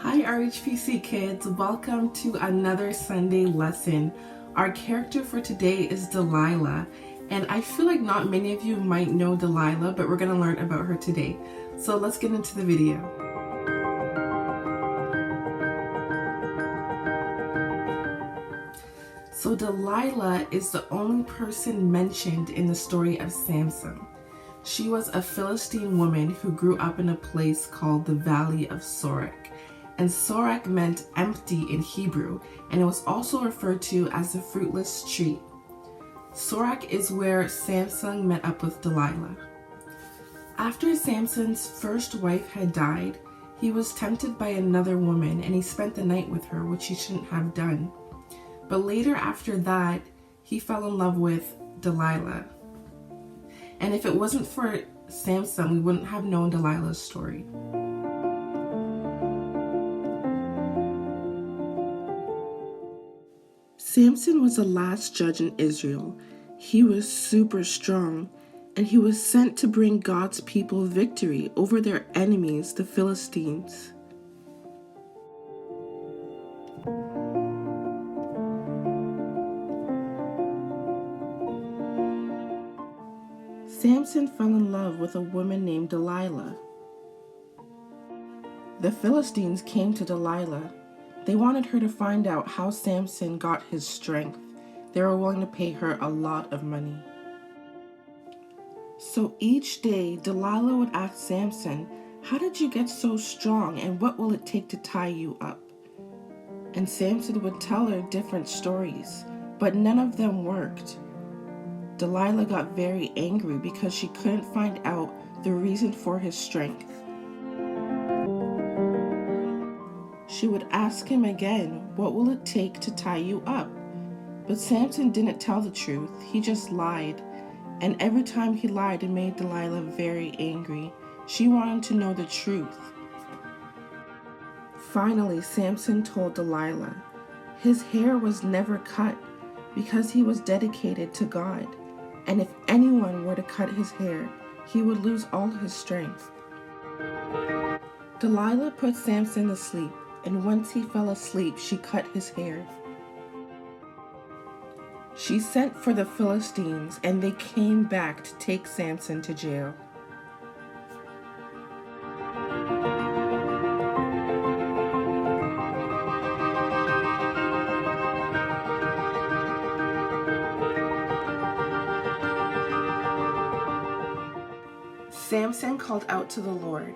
Hi RHPC kids, welcome to another Sunday lesson. Our character for today is Delilah, and I feel like not many of you might know Delilah, but we're going to learn about her today. So let's get into the video. So Delilah is the only person mentioned in the story of Samson. She was a Philistine woman who grew up in a place called the Valley of Sorek. And Sorek meant empty in Hebrew, and it was also referred to as the fruitless tree. Sorek is where Samson met up with Delilah. After Samson's first wife had died, he was tempted by another woman and he spent the night with her, which he shouldn't have done. But later after that, he fell in love with Delilah. And if it wasn't for Samson, we wouldn't have known Delilah's story. Samson was the last judge in Israel. He was super strong, and he was sent to bring God's people victory over their enemies, the Philistines. Samson fell in love with a woman named Delilah. The Philistines came to Delilah. They wanted her to find out how Samson got his strength. They were willing to pay her a lot of money. So each day, Delilah would ask Samson, "How did you get so strong, and what will it take to tie you up?" And Samson would tell her different stories, but none of them worked. Delilah got very angry because she couldn't find out the reason for his strength. She would ask him again, "What will it take to tie you up?" But Samson didn't tell the truth, he just lied. And every time he lied, it made Delilah very angry. She wanted to know the truth. Finally, Samson told Delilah his hair was never cut because he was dedicated to God. And if anyone were to cut his hair, he would lose all his strength. Delilah put Samson to sleep, and once he fell asleep, she cut his hair. She sent for the Philistines, and they came back to take Samson to jail. Samson called out to the Lord,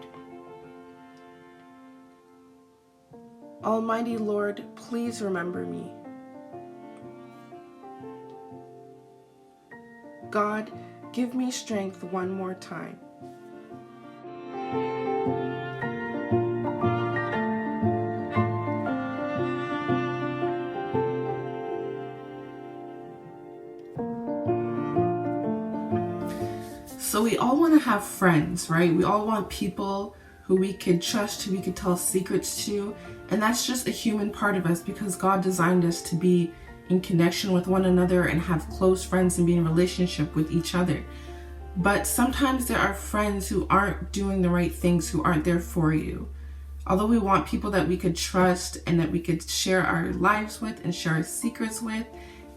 "Almighty Lord, please remember me. God, give me strength one more time." So we all want to have friends, right? We all want people who we can trust, who we can tell secrets to. And that's just a human part of us because God designed us to be in connection with one another and have close friends and be in relationship with each other. But sometimes there are friends who aren't doing the right things, who aren't there for you. Although we want people that we could trust and that we could share our lives with and share our secrets with,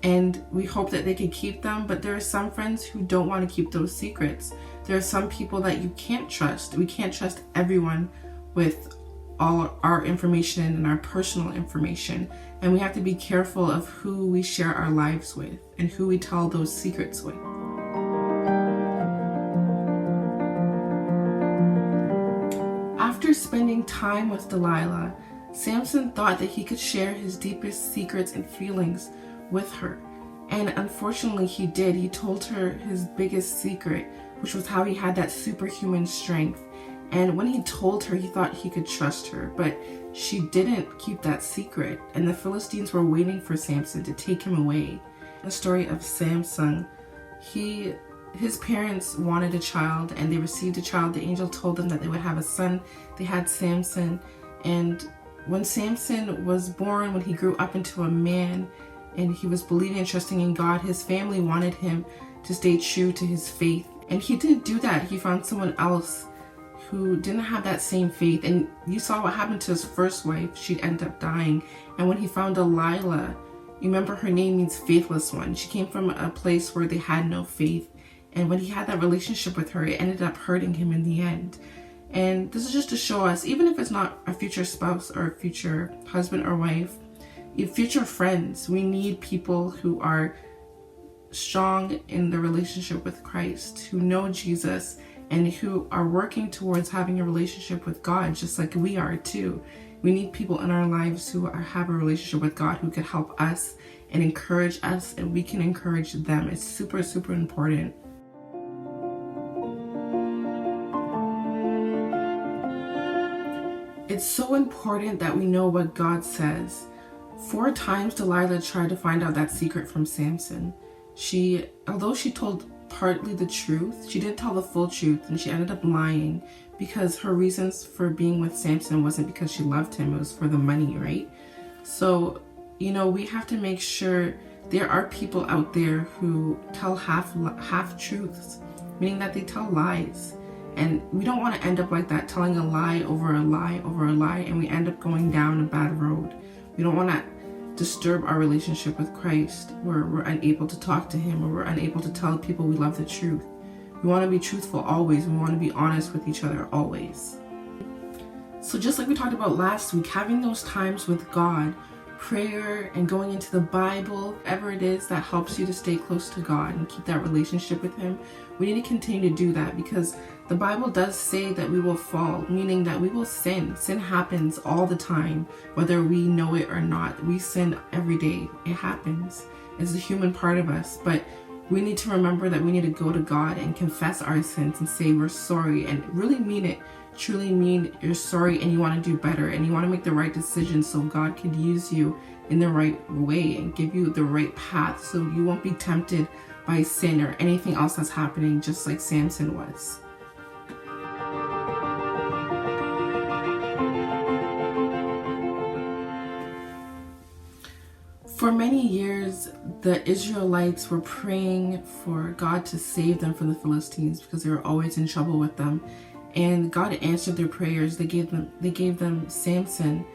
and we hope that they can keep them, but there are some friends who don't want to keep those secrets. There are some people that you can't trust. We can't trust everyone with all our information and our personal information, and we have to be careful of who we share our lives with and who we tell those secrets with. After spending time with Delilah, Samson thought that he could share his deepest secrets and feelings with her. And unfortunately he did. He told her his biggest secret, which was how he had that superhuman strength. And when he told her, he thought he could trust her, but she didn't keep that secret. And the Philistines were waiting for Samson to take him away. The story of Samson, his parents wanted a child and they received a child. The angel told them that they would have a son. They had Samson. And when Samson was born, when he grew up into a man, and he was believing and trusting in God, his family wanted him to stay true to his faith. And he didn't do that. He found someone else who didn't have that same faith. And you saw what happened to his first wife. She'd end up dying. And when he found Delilah, you remember her name means faithless one. She came from a place where they had no faith. And when he had that relationship with her, it ended up hurting him in the end. And this is just to show us, even if it's not a future spouse or a future husband or wife, future friends, we need people who are strong in the relationship with Christ, who know Jesus, and who are working towards having a relationship with God, just like we are too. We need people in our lives who have a relationship with God, who can help us and encourage us, and we can encourage them. It's super, super important. It's so important that we know what God says. 4 times Delilah tried to find out that secret from Samson. Although she told partly the truth, she didn't tell the full truth, and she ended up lying because her reasons for being with Samson wasn't because she loved him, it was for the money, right? So, we have to make sure there are people out there who tell half truths, meaning that they tell lies. And we don't want to end up like that, telling a lie over a lie over a lie, and we end up going down a bad road. We don't want to disturb our relationship with Christ where we're unable to talk to him, or we're unable to tell people we love the truth. We want to be truthful always. We want to be honest with each other always. So just like we talked about last week, having those times with God, prayer and going into the Bible, whatever it is that helps you to stay close to God and keep that relationship with him, we need to continue to do that, because the Bible does say that we will fall, meaning that we will sin. Sin happens all the time, whether we know it or not. We sin every day. It happens. It's a human part of us, but we need to remember that we need to go to God and confess our sins and say we're sorry, and really mean it. Truly mean you're sorry and you want to do better, and you want to make the right decision so God can use you in the right way and give you the right path, so you won't be tempted by sin or anything else that's happening, just like Samson was. For many years, the Israelites were praying for God to save them from the Philistines because they were always in trouble with them. And God answered their prayers. They gave them Samson.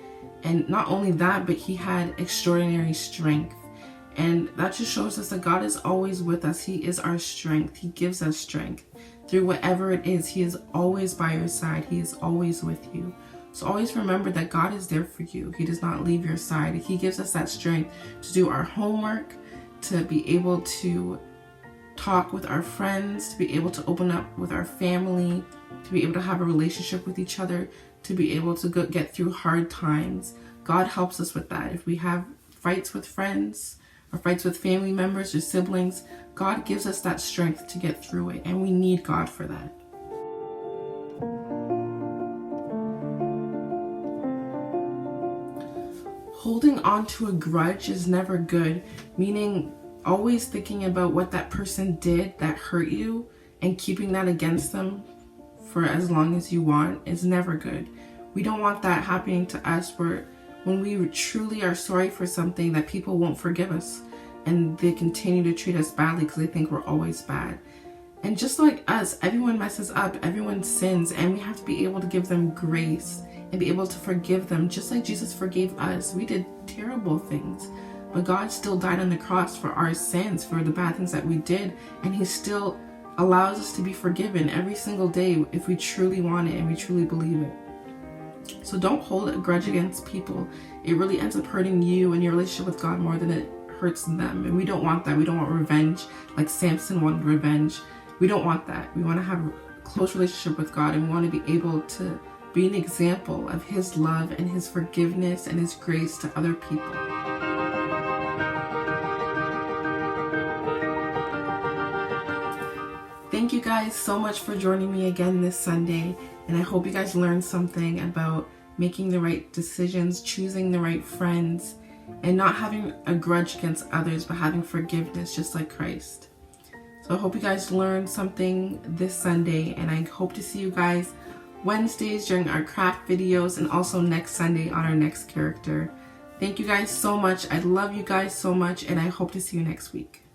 And not only that, but he had extraordinary strength. And that just shows us that God is always with us. He is our strength. He gives us strength. Through whatever it is, he is always by your side. He is always with you. So always remember that God is there for you. He does not leave your side. He gives us that strength to do our homework, to be able to talk with our friends, to be able to open up with our family, to be able to have a relationship with each other, to be able to get through hard times. God helps us with that. If we have fights with friends or fights with family members or siblings, God gives us that strength to get through it, and we need God for that. Holding on to a grudge is never good, meaning always thinking about what that person did that hurt you and keeping that against them for as long as you want is never good. We don't want that happening to us, where when we truly are sorry for something, that people won't forgive us and they continue to treat us badly because they think we're always bad. And just like us, everyone messes up, everyone sins, and we have to be able to give them grace and be able to forgive them just like Jesus forgave us. We did terrible things, but God still died on the cross for our sins, for the bad things that we did, and he still allows us to be forgiven every single day if we truly want it and we truly believe it. So don't hold a grudge against people. It really ends up hurting you and your relationship with God more than it hurts them, and we don't want that. We don't want revenge like Samson wanted revenge. We don't want that. We want to have a close relationship with God, and we want to be able to be an example of his love and his forgiveness and his grace to other people. Thank you guys so much for joining me again this Sunday, and I hope you guys learned something about making the right decisions, choosing the right friends, and not having a grudge against others, but having forgiveness just like Christ. So I hope you guys learned something this Sunday, and I hope to see you guys Wednesdays during our craft videos, and also next Sunday on our next character. Thank you guys so much. I love you guys so much, and I hope to see you next week.